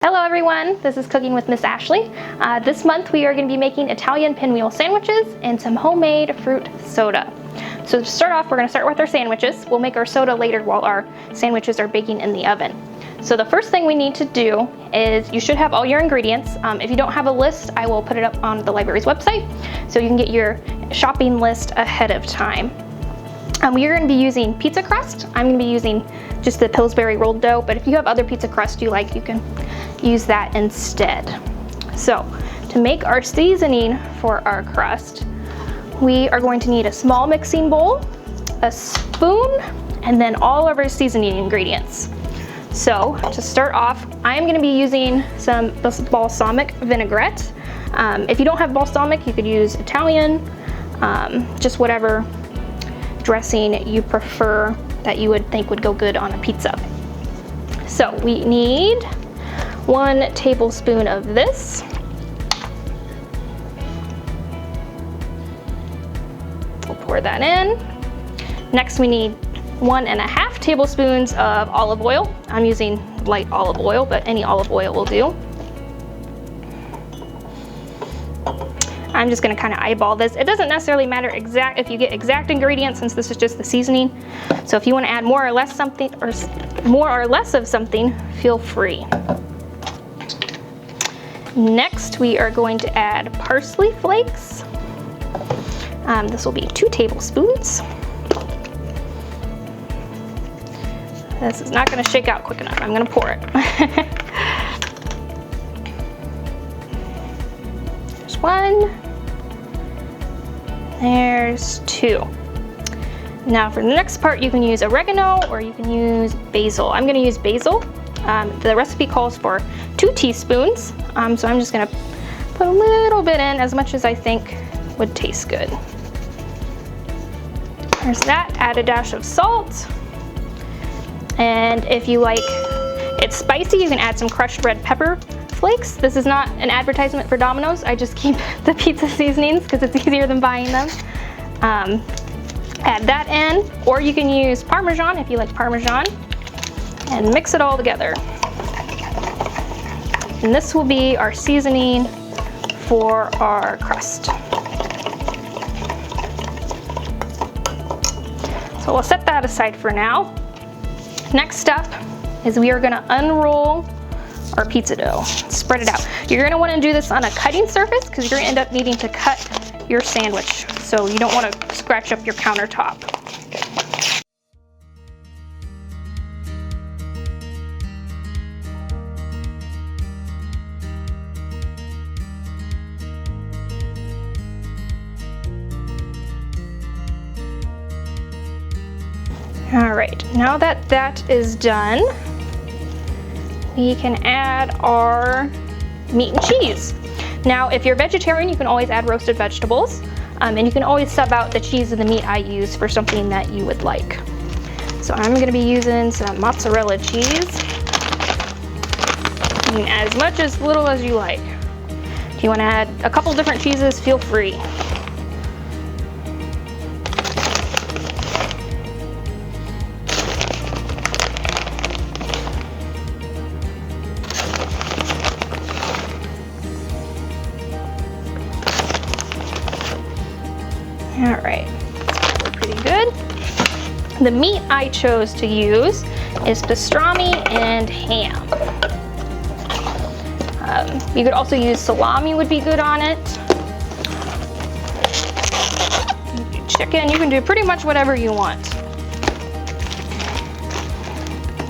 Hello everyone, this is Cooking with Miss Ashley. This month we are going to be making Italian pinwheel sandwiches and some homemade fruit soda. So to start off, we're going to start with our sandwiches. We'll make our soda later while our sandwiches are baking in the oven. So the first thing we need to do is you should have all your ingredients. If you don't have a list, I will put it up on the library's website so you can get your shopping list ahead of time. We're going to be using pizza crust. I'm going to be using just the Pillsbury rolled dough, but if you have other pizza crust you like, you can use that instead. So to make our seasoning for our crust, we are going to need a small mixing bowl, a spoon, and then all of our seasoning ingredients. So to start off, I'm going to be using some balsamic vinaigrette. If you don't have balsamic, you could use Italian, just whatever dressing you prefer that you would think would go good on a pizza. So we need 1 tablespoon of this. We'll pour that in. Next we need 1.5 tablespoons of olive oil. I'm using light olive oil, but any olive oil will do. I'm just going to kind of eyeball this. It doesn't necessarily matter if you get exact ingredients, since this is just the seasoning. So if you want to add more or less of something, feel free. Next, we are going to add parsley flakes. This will be 2 tablespoons. This is not going to shake out quick enough. I'm going to pour it. There's 1. There's 2. Now for the next part, you can use oregano or you can use basil. I'm going to use basil. The recipe calls for 2 teaspoons, so I'm just going to put a little bit in, as much as I think would taste good. There's that. Add a dash of salt. And if you like it spicy, you can add some crushed red pepper flakes. This is not an advertisement for Domino's. I just keep the pizza seasonings because it's easier than buying them. Add that in, or you can use Parmesan if you like Parmesan, and mix it all together. And this will be our seasoning for our crust. So we'll set that aside for now. Next step is we are going to unroll our pizza dough. Spread it out. You're going to want to do this on a cutting surface because you're going to end up needing to cut your sandwich, so you don't want to scratch up your countertop. All right, now that that is done, we can add our meat and cheese. Now, if you're vegetarian, you can always add roasted vegetables, and you can always sub out the cheese and the meat I use for something that you would like. So I'm going to be using some mozzarella cheese, and as much as little as you like. If you want to add a couple different cheeses, feel free. All right, we're pretty good. The meat I chose to use is pastrami and ham. You could also use salami, would be good on it. Chicken, you can do pretty much whatever you want.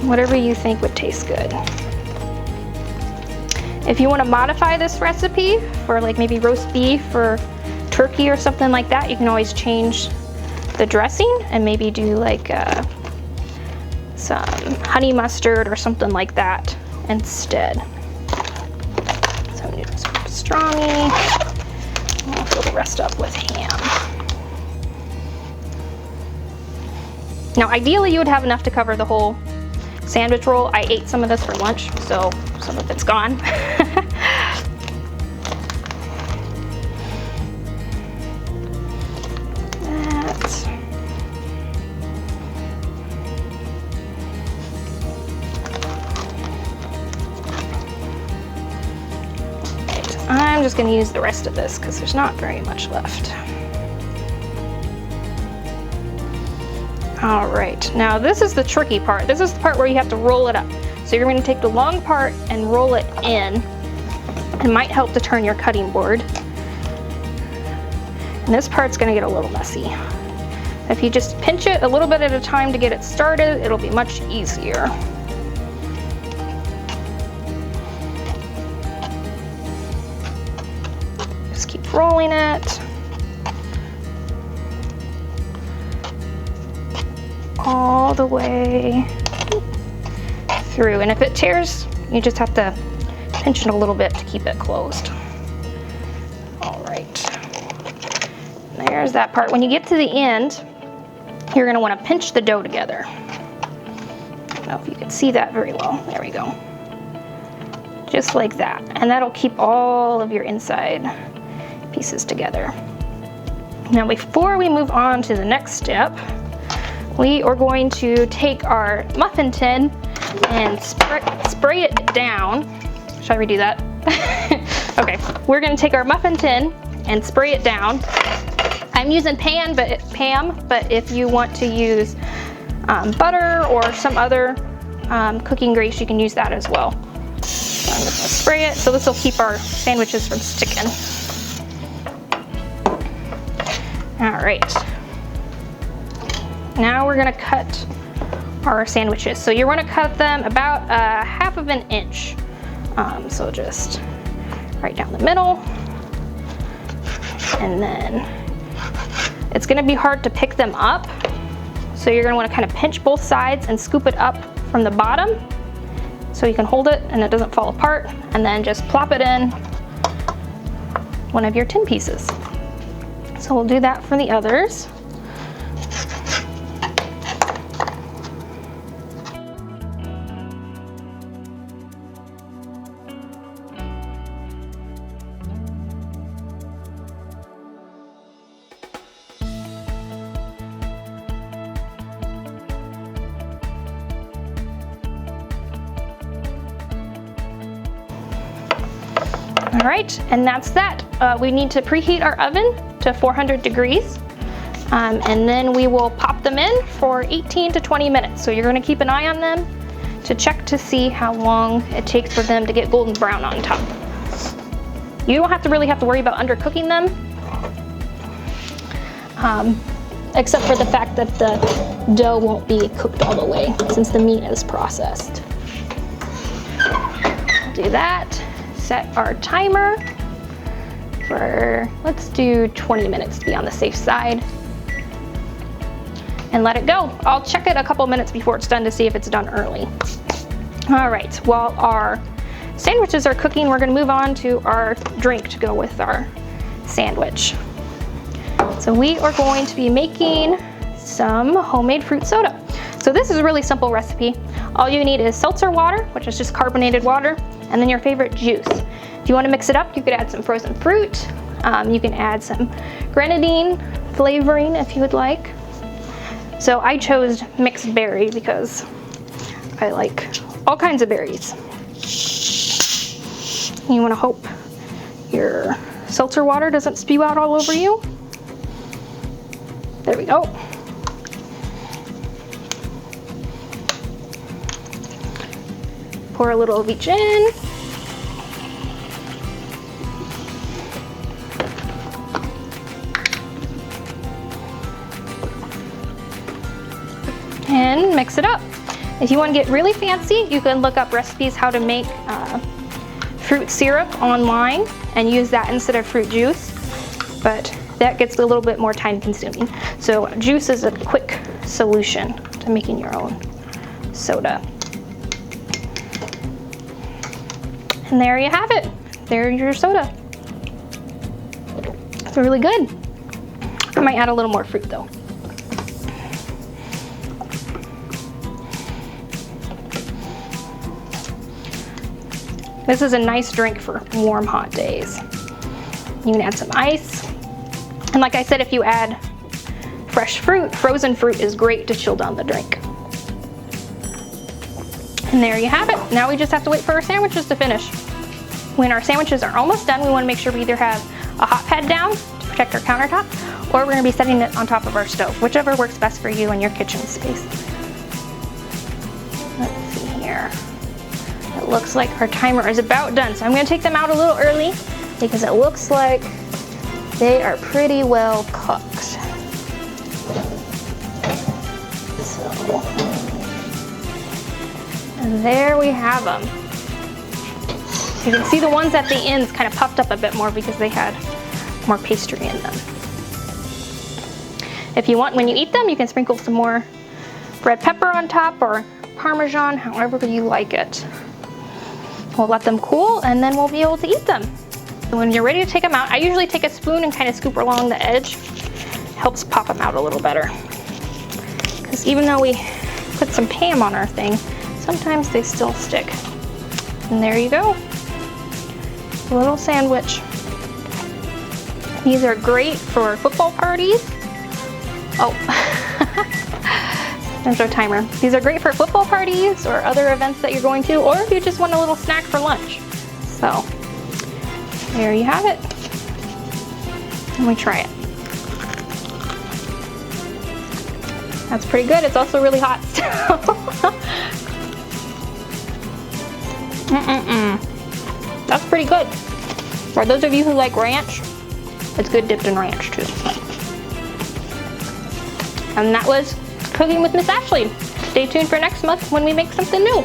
Whatever you think would taste good. If you want to modify this recipe for like maybe roast beef or turkey or something like that, you can always change the dressing and maybe do like some honey mustard or something like that instead. So I'm going to do some pastrami, and I'll fill the rest up with ham. Now ideally you would have enough to cover the whole sandwich roll. I ate some of this for lunch, so some of it's gone. I'm just gonna use the rest of this because there's not very much left. All right, now this is the tricky part. This is the part where you have to roll it up. So you're gonna take the long part and roll it in. It might help to turn your cutting board. And this part's gonna get a little messy. If you just pinch it a little bit at a time to get it started, it'll be much easier. Just keep rolling it. All the way through. And if it tears, you just have to pinch it a little bit to keep it closed. All right. There's that part. When you get to the end, you're gonna wanna pinch the dough together. I don't know if you can see that very well. There we go. Just like that. And that'll keep all of your inside pieces together. Now, before we move on to the next step, we are going to take our muffin tin and spray it down. Should I redo that? Okay, we're gonna take our muffin tin and spray it down. I'm using Pam, but if you want to use butter or some other cooking grease, you can use that as well. So I'm just gonna spray it, so this will keep our sandwiches from sticking. All right. Now we're gonna cut our sandwiches. So you're gonna cut them about 1/2 of an inch. So just right down the middle. And then it's gonna be hard to pick them up. So you're gonna wanna kind of pinch both sides and scoop it up from the bottom so you can hold it and it doesn't fall apart. And then just plop it in one of your tin pieces. So we'll do that for the others. All right, and that's that. We need to preheat our oven to 400 degrees, and then we will pop them in for 18 to 20 minutes. So you're gonna keep an eye on them to check to see how long it takes for them to get golden brown on top. You don't really have to worry about undercooking them, except for the fact that the dough won't be cooked all the way since the meat is processed. Do that. Set our timer for, let's do 20 minutes to be on the safe side, and let it go. I'll check it a couple minutes before it's done to see if it's done early. All right, while our sandwiches are cooking, we're gonna move on to our drink to go with our sandwich. So we are going to be making some homemade fruit soda. So this is a really simple recipe. All you need is seltzer water, which is just carbonated water, and then your favorite juice. If you want to mix it up, you could add some frozen fruit. You can add some grenadine flavoring if you would like. So I chose mixed berry because I like all kinds of berries. You want to hope your seltzer water doesn't spew out all over you. There we go. Pour a little of each in. And mix it up. If you want to get really fancy, you can look up recipes how to make fruit syrup online and use that instead of fruit juice, but that gets a little bit more time consuming. So juice is a quick solution to making your own soda. And there you have it. There's your soda. It's really good. I might add a little more fruit though. This is a nice drink for warm, hot days. You can add some ice. And like I said, if you add fresh fruit, frozen fruit is great to chill down the drink. And there you have it. Now we just have to wait for our sandwiches to finish. when our sandwiches are almost done, we want to make sure we either have a hot pad down to protect our countertop, or we're going to be setting it on top of our stove, whichever works best for you and your kitchen space. Let's see here. It looks like our timer is about done, so I'm going to take them out a little early because it looks like they are pretty well cooked. So, and there we have them. You can see the ones at the ends kind of puffed up a bit more because they had more pastry in them. If you want, when you eat them, you can sprinkle some more red pepper on top or Parmesan, however you like it. We'll let them cool and then we'll be able to eat them. When you're ready to take them out, I usually take a spoon and kind of scoop along the edge. It helps pop them out a little better. Because even though we put some Pam on our thing, sometimes they still stick. And there you go. A little sandwich. These are great for football parties. Oh, there's our timer. These are great for football parties or other events that you're going to, or if you just want a little snack for lunch. So, there you have it. Let me try it. That's pretty good. It's also really hot. That's pretty good. For those of you who like ranch, it's good dipped in ranch too. And that was Cooking with Miss Ashley. Stay tuned for next month when we make something new.